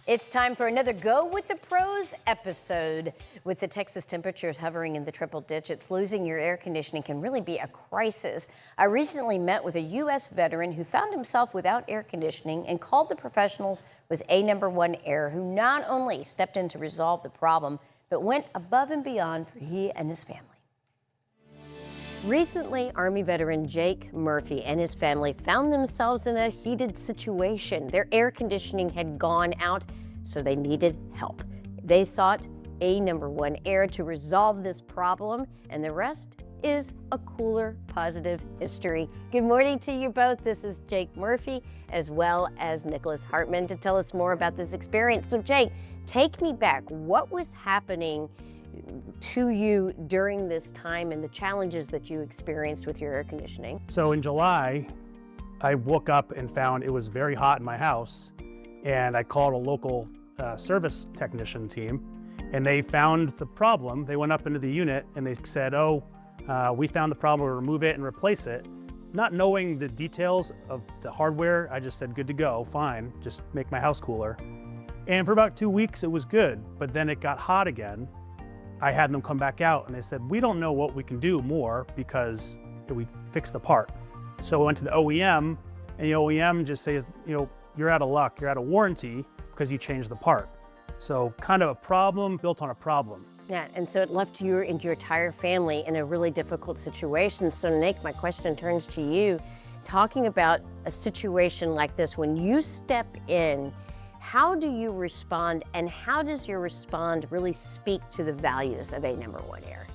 It's time for another Go with the Pros episode. With the Texas temperatures hovering in the triple digits, losing your air conditioning can really be a crisis. I recently met with a U.S. veteran who found himself without air conditioning and called the professionals with A No. 1 Air, who not only stepped in to resolve the problem, but went above and beyond for he and his family. Recently, Army veteran Jake Murphy and his family found themselves in a heated situation. Their air conditioning had gone out, so they needed help. They sought A No. 1 Air to resolve this problem, and the rest is a cooler, positive history. Good morning to you both. This is Jake Murphy, as well as Nicholas Hartman, to tell us more about this experience. So Jake, take me back. What was happening to you during this time and the challenges that you experienced with your air conditioning? So in July, I woke up and found it was very hot in my house, and I called a local service technician team, and they found the problem. They went up into the unit and they said, we found the problem, we'll remove it and replace it. Not knowing the details of the hardware, I just said, good to go, fine, just make my house cooler. And for about 2 weeks, it was good, but then it got hot again. I had them come back out and they said, we don't know what we can do more because we fixed the part. So I went to the OEM, and the OEM just says, you're out of luck, you're out of warranty because you changed the part. So kind of a problem built on a problem. Yeah, and so it left you and your entire family in a really difficult situation. So Nick, my question turns to you. Talking about a situation like this, when you step in, how do you respond, and how does your respond really speak to the values of A No. 1 Air?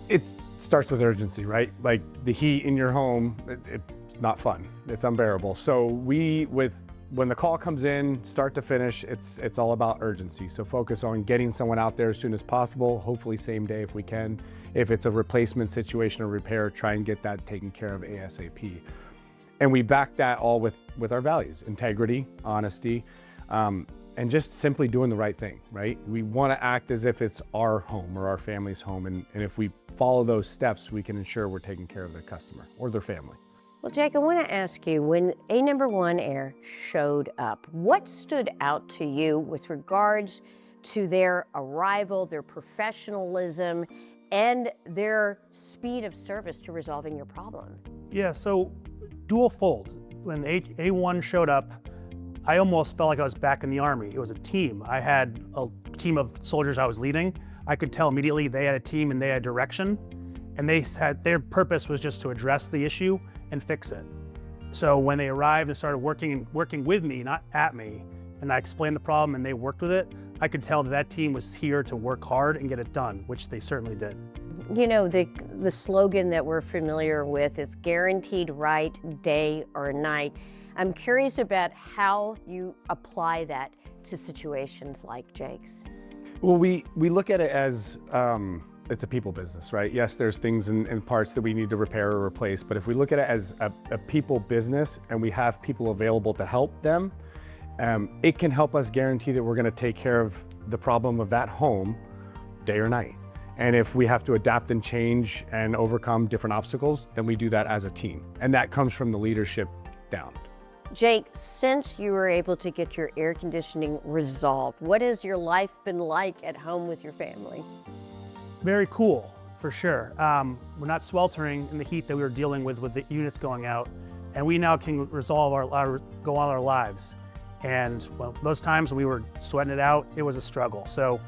It starts with urgency, right? Like the heat in your home, it's not fun. It's unbearable. So when the call comes in, start to finish, it's all about urgency. So focus on getting someone out there as soon as possible, hopefully same day if we can. If it's a replacement situation or repair, try and get that taken care of ASAP. And we back that all with our values: integrity, honesty, and just simply doing the right thing, right? We want to act as if it's our home or our family's home, and if we follow those steps, we can ensure we're taking care of the customer or their family. Well, Jake, I want to ask you, when A No. 1 Air showed up, what stood out to you with regards to their arrival, their professionalism, and their speed of service to resolving your problem? Yeah, so dual fold. When A1 showed up, I almost felt like I was back in the Army. It was a team. I had a team of soldiers I was leading. I could tell immediately they had a team and they had direction, and their purpose was just to address the issue and fix it. So when they arrived and started working with me, not at me, and I explained the problem and they worked with it, I could tell that team was here to work hard and get it done, which they certainly did. You know, the slogan that we're familiar with is guaranteed right day or night. I'm curious about how you apply that to situations like Jake's. Well, we look at it as it's a people business, right? Yes, there's things and parts that we need to repair or replace, but if we look at it as a people business and we have people available to help them, it can help us guarantee that we're going to take care of the problem of that home day or night. And if we have to adapt and change and overcome different obstacles, then we do that as a team. And that comes from the leadership down. Jake, since you were able to get your air conditioning resolved, what has your life been like at home with your family? Very cool, for sure. We're not sweltering in the heat that we were dealing with the units going out, and we now can resolve go on our lives. And well, those times when we were sweating it out, it was a struggle. So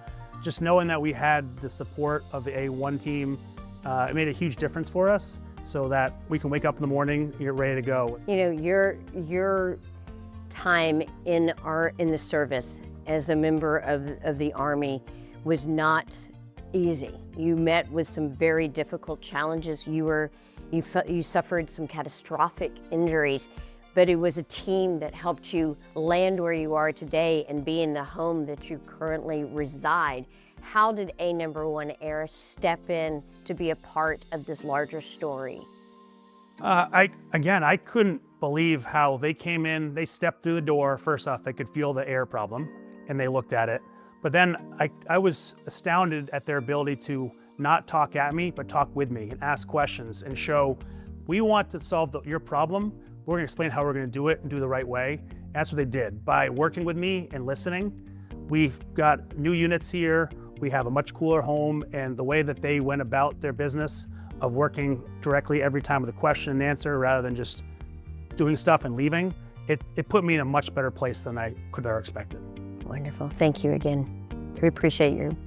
just knowing that we had the support of the A1 team, it made a huge difference for us, so that we can wake up in the morning, you're ready to go. You know, your time in the service as a member of the Army was not easy. You met with some very difficult challenges. You suffered some catastrophic injuries, but it was a team that helped you land where you are today and be in the home that you currently reside. How did A No. 1 Air step in to be a part of this larger story? I couldn't believe how they came in, they stepped through the door. First off, they could feel the air problem and they looked at it. But then I was astounded at their ability to not talk at me, but talk with me and ask questions and show, we want to solve your problem. We're gonna explain how we're gonna do it and do it the right way. And that's what they did. By working with me and listening, We've got new units here. We have a much cooler home, and the way that they went about their business of working directly every time with a question and answer rather than just doing stuff and leaving, it put me in a much better place than I could have expected. Wonderful. Thank you again. We appreciate you.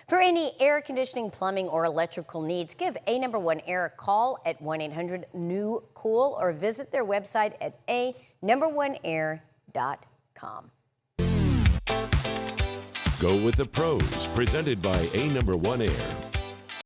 For any air conditioning, plumbing, or electrical needs, give A1 Air a call at 1-800-NEW-COOL or visit their website at a1air.com. Go with the pros, presented by A1 Air.